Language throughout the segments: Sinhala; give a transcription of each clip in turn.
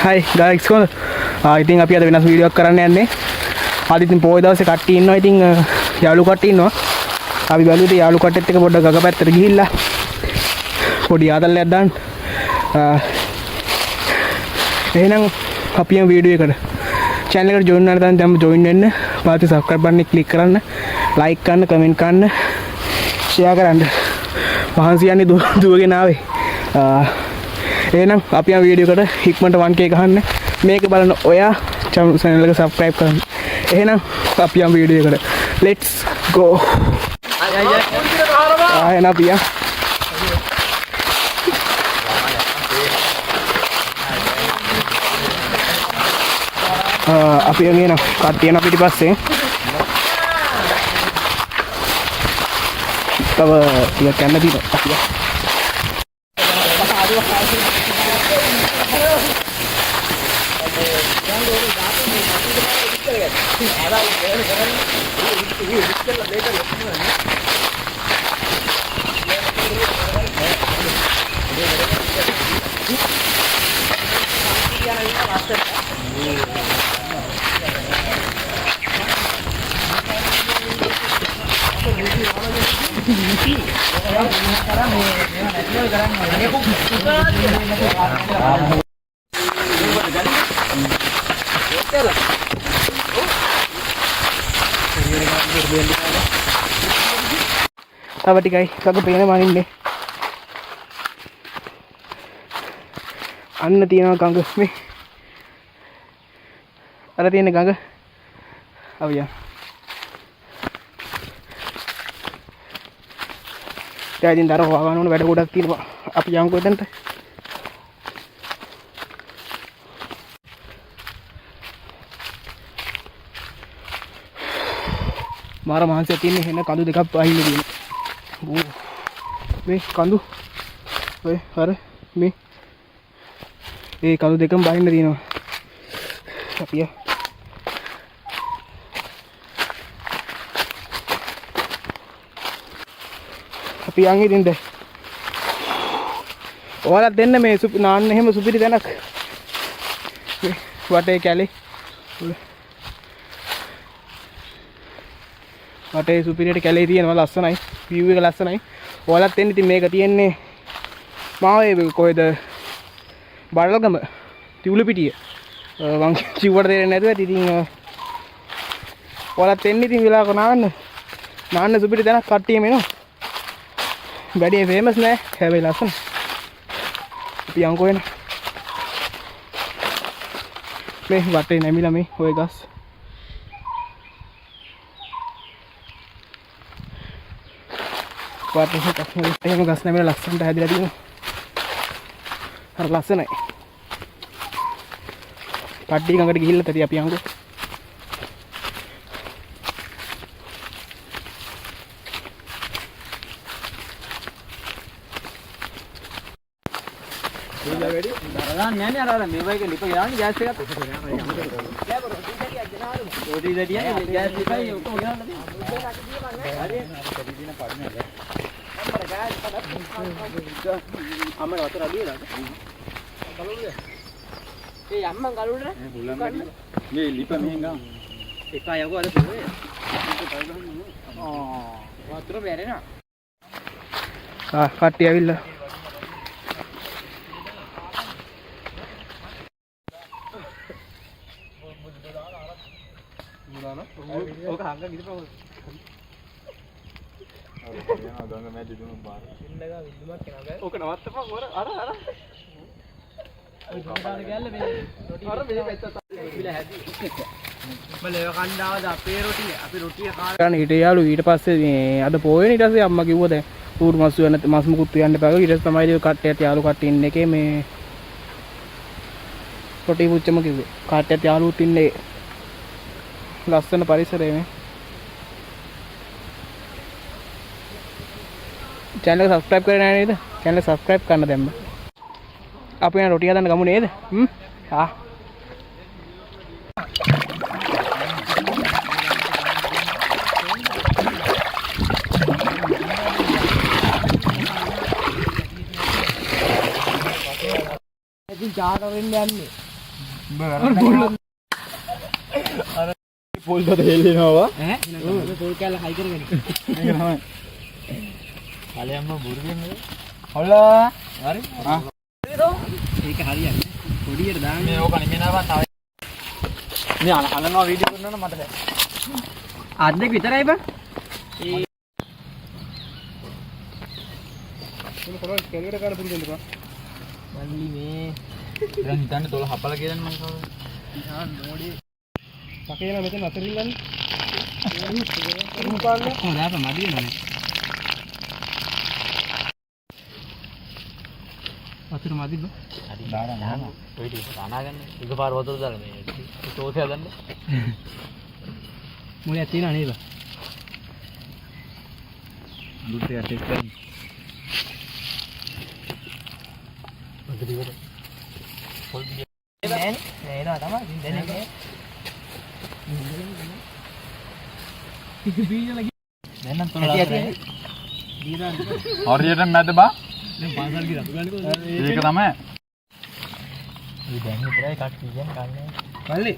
Hi guys, කොහොමද? ඉතින් අපි අද වෙනස් වීඩියෝ එකක් කරන්න යන්නේ. අද ඉතින් පොයි දවසේ කට්ටිය ඉන්නවා. ඉතින් යාළු කට්ටිය ඉන්නවා. අපි බලුවේ යාළු කට්ටියත් එක්ක පොඩ්ඩක් ගග පැත්තට ගිහිල්ලා පොඩි ආතල්ලයක් දාන්න. එහෙනම් අපි යමු වීඩියෝ එකට. channel එකට join වෙන්න දැන් join වෙන්න. වාති subscribe button එක click කරන්න. like කරන්න, comment කරන්න, share කරන්න. මහන්සි යන්නේ දුවගෙන ආවේ. එහෙනම් අපි යන වීඩියෝ එකට ඉක්මනට 1k ගහන්න. මේක බලන ඔයා channel එක subscribe කරන්න. එහෙනම් අපි යන වීඩියෝ එකට. Let's go. එහෙනම් අපි යමු. අපි යගෙන කට්ටිය යන පිටිපස්සේ. තව ටිකක් යන්න තියෙනවා. අපි තව ටිකයි ගඟ පේන මනින්නේ. අන්න තියෙනවා ගඟ මේ. අර තියෙන ගඟ. අවියා. දැන් දර හොවා ගන්න ඕන වැඩ ගොඩක් තියෙනවා. අපි යමුකෝ එතනට. මාර මහන්සිය තියෙන්නේ හෙන කඳු දෙකක් පහින්න තියෙනවා. මේ කඳු ඔය අර මේ ඒ කඳු දෙකම බහින්න තියෙනවා. අපි යන් ඉතින් දැන් ඔයාලා දෙන්න මේ නාන්න එහෙම සුපිරි තැනක් මේ වටේ කැලේ වටේ සුපිරියට කැලේ තියෙනවා ලස්සනයි view එක ලස්සනයි. ඔයාලත් එන්න ඉතින් මේක තියෙන්නේ මාවේ කොහෙද බඩලගම තිවුලපිටිය මං කිව්වට තේරෙන්නේ නැතුව ඇති. ඉතින් ඔයාලත් එන්න ඉතින් වෙලාවක නාන්න සුපිරි තැනක් කට්ටියම එනවා. වැඩි ෆේමස් නෑ හැබැයි ලස්සන. අපි යන්කෝ එන මේ වටේ නැමිලා මේ ඔය ගස් වටේ එහෙම ගස් නැමිලා ලස්සනට හැදිලා තියෙනවා. හරි ලස්සනයි. කට්ටිය ගඟට ගිහිල්ලා තටි අපි යන්කෝ. නෑ අර මේ වගේ ලිප ගාන්නේ ගෑස් එකත් රොටි දෙඩියනේ ගෑස් ලිපයි ඔක්කොම ගාන්න තියෙන්නේ. අම්මට වතුර අඩියලාද? කලුරුද? ඒ අම්මන් කලුරුද? මේ ලිප මෙහෙන් ගාමු. එක යකෝ අර පොරේ. වතුර බැරෙනවා. කට්ටිය ඇවිල්ලා ඕක හංග ගිහපුවා. අර දඟ මැදි දුන්නු බාර. ඉන්නගා විදුමක් කෙනා. ඕක නවත්තපන් ඔර අර. ඔය ගොඩාල ගෑල්ල මේ රොටි අර මේ පැත්ත තිබිලා හැදි. මලේ කණ්ඩාවද අපේ රොටිය. අපි රොටිය කාලා හිටිය යාළු. ඊට පස්සේ මේ අද පොයේනේ ඊට පස්සේ අම්මා කිව්වා දැන් ඌරු මස් වෙන මස් මුකුත් යන්න එපා කියලා. ඊට පස්සේ තමයි කට්ටියට යාළු කට්ටිය ඉන්න එකේ මේ රොටි පුච්චම කිව්වේ. කට්ටියට යාළුත් ඉන්නේ ලස්සන පරිසරය මේ. channel එක subscribe කරේ නැහැ නේද? channel එක subscribe කරන්න දැම්ම. අපි යන රොටි හදන්න ගමු නේද? ඉතින් චාට වෙන්න යන්නේ. පොල් පොත හෙල්ලෙනවා ඈ පොල් කැල්ල හයි කරගෙන ඒක තමයි කලයන්ම බුරුගෙන්නේ හොල්ලා හරි ඒක හරියන්නේ පොඩියට දාන්න මේ ඕක නෙමෙනවා තව මේ අලනවා වීඩියෝ කරනවා මට බෑ අත් දෙක විතරයි බං මොන කරන්නේ කැලේට කාඩ පුරුදු වෙන්න බං මල්ලි මේ දැන් හිතන්නේ 12 හපලා කියලා මම කවුද ඉහා නෝඩේ පකේ යන මෙතන අතර ඉන්නන්නේ කොහොමද මඩිය නනේ අතර මදිද හරි දානවා ඔය ටික අනාගන්න එකපාර වතුර දාලා මේ සෝස් හදන්න මොලේ තියෙනා නේද දුත් එක ටෙස්ට් කරන්න අද දිවර පොල් නේනවා තමයි දෙන්නේ බීජල දැන් නම් තොරලා දීරන් හරියට මැද බා දැන් පාසල් ගිහලා පුගන්නේ කොහොමද ඒක තමයි මේ දැන් විතරයි කට්ටිය කියන්නේ මල්ලි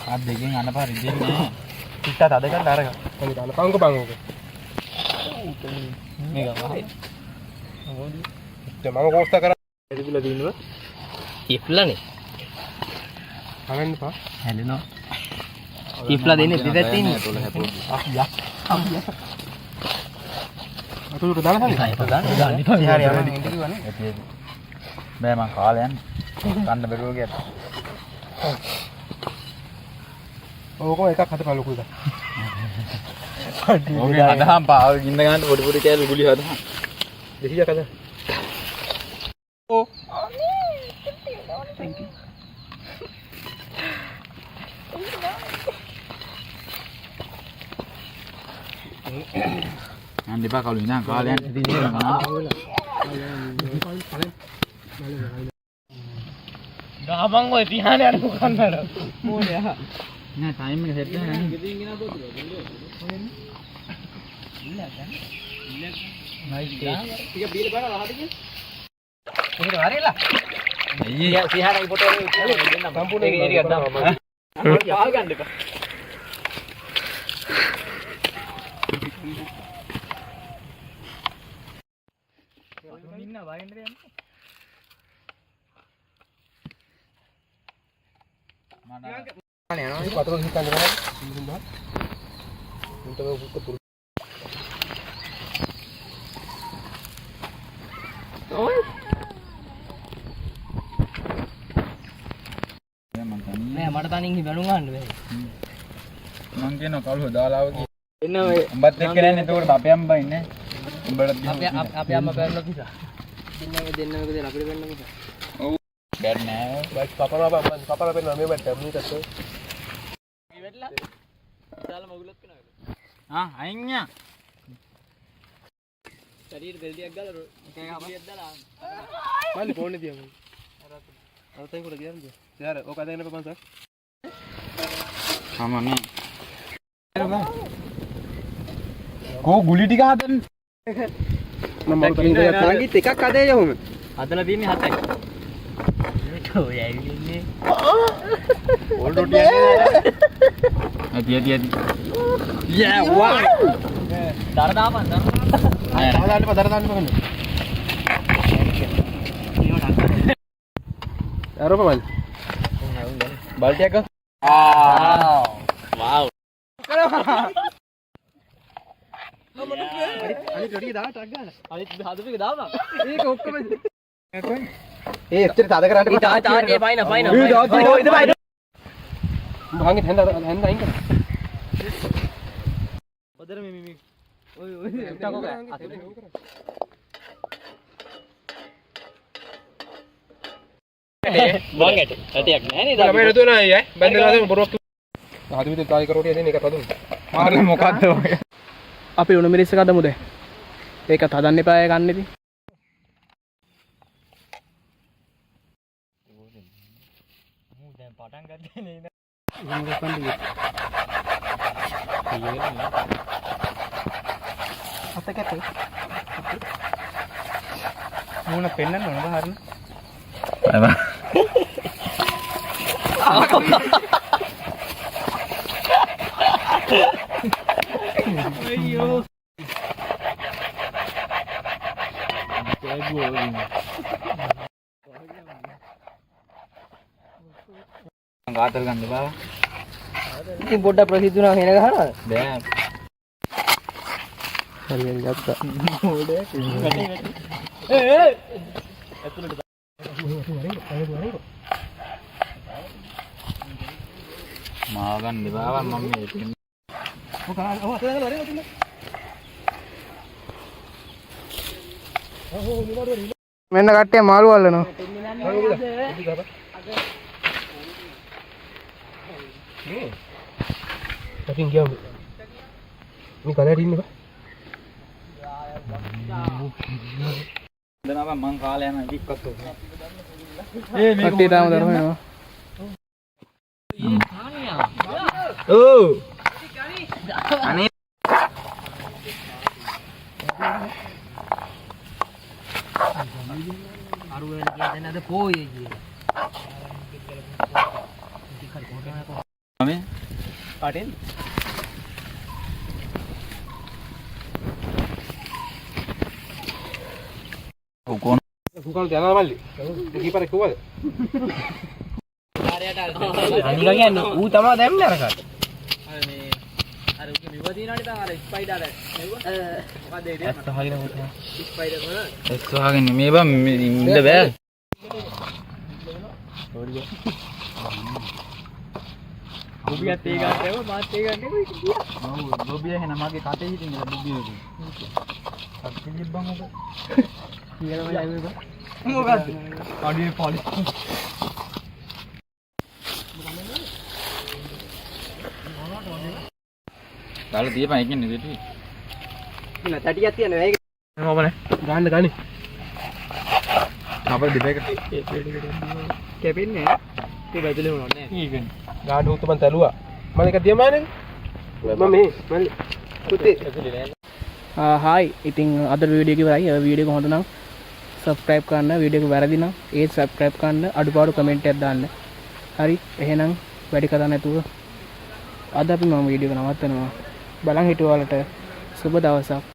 ආ දෙකෙන් අනපාර ඉඳින්නේ පිටත් අද ගන්න අරගන්න කොහේ දාන පංගු පංගු මේක වහයි මොකද මම කෝස්ත කරා එදිලා දිනුව ඉෆ්ලානේ හමෙන්න පා හැලෙනවා ඉෆ්ලා දෙන්නේ දෙපැත්තේ ඉන්නේ තොල හැපුවා අතුරු දාලා හරි දාන්න එපා හරි යන්න ඉඳි කිව්වනේ බෑ මං කාලේ යන්නේ ගන්න බැරුව ගියා ඕකම එකක් හදපන් ලොකුද ඕකේ හදහම් පාව ගින්න ගන්න පොඩි පොඩි කෑලි ගුලි හදහම් 200ක් හද ඕ යන්න එපා කලු ඉඳන් කාලේ යන්න ඉතින් ඒක ගහපන් ඔය තියානේ අර මොකන්නද මොලේ අහ නෑ ටයිම් එක සෙට් වෙනවා නේ ගෙදින් ගෙන පොතුද නයිස් ටේස්ට් ටික බීල බලන්න රහට කිය මොකද හරියලා අයියේ සිහාරයි ෆොටෝ එක දෙන්න සම්පූර්ණ ඒක ටිකක් දාන්න පාල් ගන්න එපා ඉන්න වයින්දර යන්න අනේ පතර හිතන්න බෑ මුන්දා උන්ට උක්ක පුරු ඔය නෑ මට තනින් බැලුම් ගන්න බෑ මං කියනවා කවුරු දාලාව කිය එන්න ඔය උඹත් එක්ක යන්නේ එතකොට අපේ අම්බා ඉන්නේ උඹලත් අපේ අම්මා බැලුණා කිසා දෙන්නම දෙන්න අපිට වෙන්න කිසා ඔව් බැර් නෑ බයික් පපලා පෙන්න මේ බැට් මේ තත්ත මේ වෙట్లా දාලා මගුලක් කරනවා අයින්යා ශරීර දෙල්ලියක් ගාලා එකක් හපියක් දාලා මල්ලි ෆෝන් එක තියමු අවතෙන් කොට ගියන්ද යාර ඕක අදගෙන පපන් සර් සමනේ කෝ ගුලි ටික හදන්න මම තාගිත් එකක් අදේ යවුම හදලා තියන්නේ 7යි ඔය ඇවිල්න්නේ ඕල් රොටි ඇති ඇති යා වා දර දාපන් දර දාන්න පොන්න අරප මල්ලි බල්ටියක් වාව් අනිත් රොටි දාලා ටක් ගන්න අනිත් හදපු එක දාපන් ඒක ඔක්කොම ඒ එච්චර තද කරාට ඒ පයින් භාගෙත් හැන්ද අයින් කරා ඔතන මේ ඔය ටකෝ කරා වංගට ඇටයක් නෑ නේද ළමයි නේද නෑ අය බැන්දලා දැන් බොරුවක් ආදි විතර තායි කරෝටිය දෙන එක තදුන ආරේ මොකද්ද ඔය අපි උණු මිරිස් එක හදමුද ඒකත් හදන්න එපා ඒ ගන්න ඉතින් මූ දැන් පටන් ගත්තේ නේද අත කැපේ මූණ පෙන්නන්න ඕනද හරින bye bye. Gatal kan di bawah. ඉතින් පොඩ්ඩක් ප්‍රසිද්ධ වුණා කියන ගහනවා. Bang. හරියට ගත්තා. Makan di bawah mami. මෙන්න කට්ටිය මාළු අල්ලනවා. Tapi gam. Ini kalian ini pak? Dan apa mang kalian aja ikut tuh. කට්ටිය තාම දරනවා. Oh. Ani. අරු වෙන කියන දැන් අද පොයේ කියන. Mami. පාටෙන් Ukon. පුකල් යනවා මල්ලි. කීපරේ කිව්වද? අනික කියන්නේ ඌ තමයි දැම්මේ අරකට. අර මේ අර උගේ මෙව දිනානේ තමයි අර ස්පයිඩර් මෙව. මොකද ඒ දේ? ඇත්ත හරින කොට. ස්පයිඩර් මොනවද? එක්ස්වාගෙන මේ බම් ඉන්න බෑ. ඔබියත් ඒ ගන්නව මාත් ඒ ගන්නව කිව්වා. ඔව් බොබිය එහෙනම් මගේ කටේ හිටින් ඉඳලා බොබිය උදේ. අක්කේ ජිබ්බන් ඔබ. කියලාම යන්නේ බා. මොකද්ද? අඩියේ පොලි. තාල දීපන් එකෙන් නෙදෙටි. ඉන්න තටියක් තියනවා ඒක. මොකද? ගන්න ගනි. අපේ දෙපේක. කැපෙන්නේ නැහැ. ඒ බයිබලේ මොනවද නැහැ. ඊගෙන. ගාඩ උත් මන් තලුවා. මම එක දියමානේ. මම මේ මල්ලි. පුතේ. හායි ඉතින් අද වීඩියෝ එක ඉවරයි. වීඩියෝ එක හොඳ නම් සබ්ස්ක්‍රයිබ් කරන්න, වීඩියෝ එක වැරදි නම් ඒත් සබ්ස්ක්‍රයිබ් කරන්න, අඩුපාඩු කමෙන්ට් එකක් දාන්න. හරි එහෙනම් වැඩි කතා නැතුව අද අපි මම වීඩියෝ එක නවත්තනවා. බලන් හිටුවාලට සුබ දවසක්.